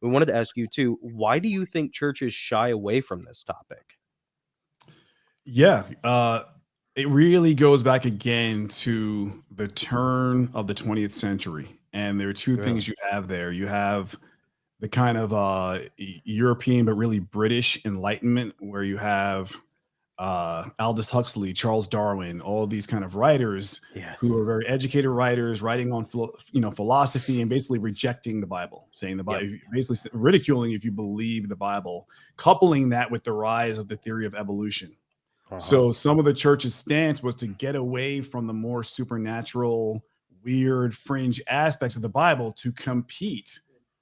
we wanted to ask you too, why do you think churches shy away from this topic? Yeah, it really goes back again to the turn of the 20th century. And there are two things you have there. You have the kind of European, but really British Enlightenment, where you have Aldous Huxley, Charles Darwin, all these kind of writers who are very educated writers, writing on philosophy and basically rejecting the Bible, saying the Bible, basically ridiculing if you believe the Bible, coupling that with the rise of the theory of evolution. So some of the church's stance was to get away from the more supernatural, weird, fringe aspects of the Bible to compete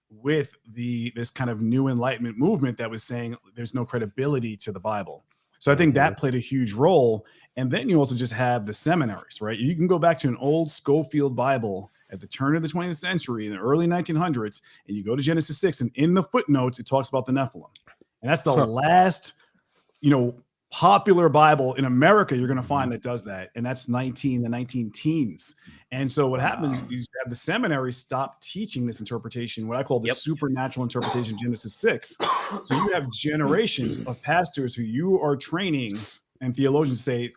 with this kind of new Enlightenment movement that was saying there's no credibility to the Bible. So I think that played a huge role. And then you also just have the seminaries, right? You can go back to an old Schofield Bible at the turn of the 20th century in the early 1900s, and you go to Genesis 6, and in the footnotes, it talks about the Nephilim. And that's the last, popular Bible in America you're going to find that does that, and that's the 19 teens. And so what happens is you have the seminary stop teaching this interpretation, what I call the supernatural interpretation of Genesis 6. So you have generations of pastors who you are training, and theologians say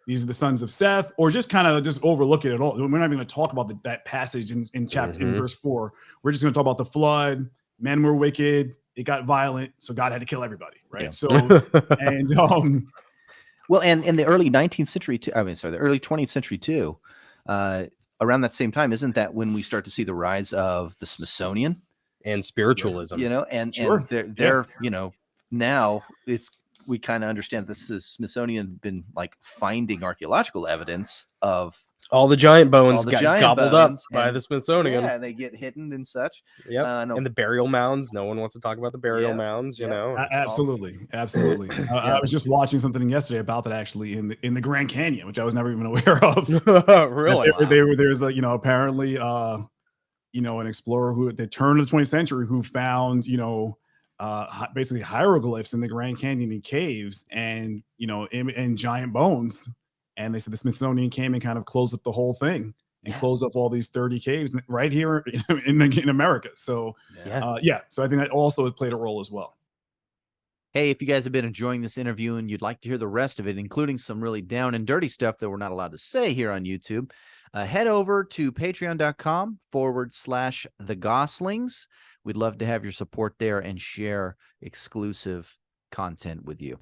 these are the sons of Seth, or just kind of just overlook it at all. We're not even going to talk about that passage in chapter in verse 4. We're just going to talk about the flood. Men were wicked. It got violent, so God had to kill everybody, right? Yeah. So, and well, and in the early 19th century too, the early 20th century too, around that same time, isn't that when we start to see the rise of the Smithsonian and spiritualism? And they're now we kind of understand this is Smithsonian been like finding archaeological evidence of all the giant bones got gobbled up by the Smithsonian. Yeah, they get hidden and such. Yeah, and the burial mounds. No one wants to talk about the burial mounds, you know. Absolutely. I was just watching something yesterday about that actually in the Grand Canyon, which I was never even aware of. Really? There's apparently an explorer who at the turn of the 20th century who found basically hieroglyphs in the Grand Canyon in caves and and giant bones. And they said the Smithsonian came and kind of closed up the whole thing and closed up all these 30 caves right here in America. So, so I think that also played a role as well. Hey, if you guys have been enjoying this interview and you'd like to hear the rest of it, including some really down and dirty stuff that we're not allowed to say here on YouTube, head over to patreon.com/the Gosslings. We'd love to have your support there and share exclusive content with you.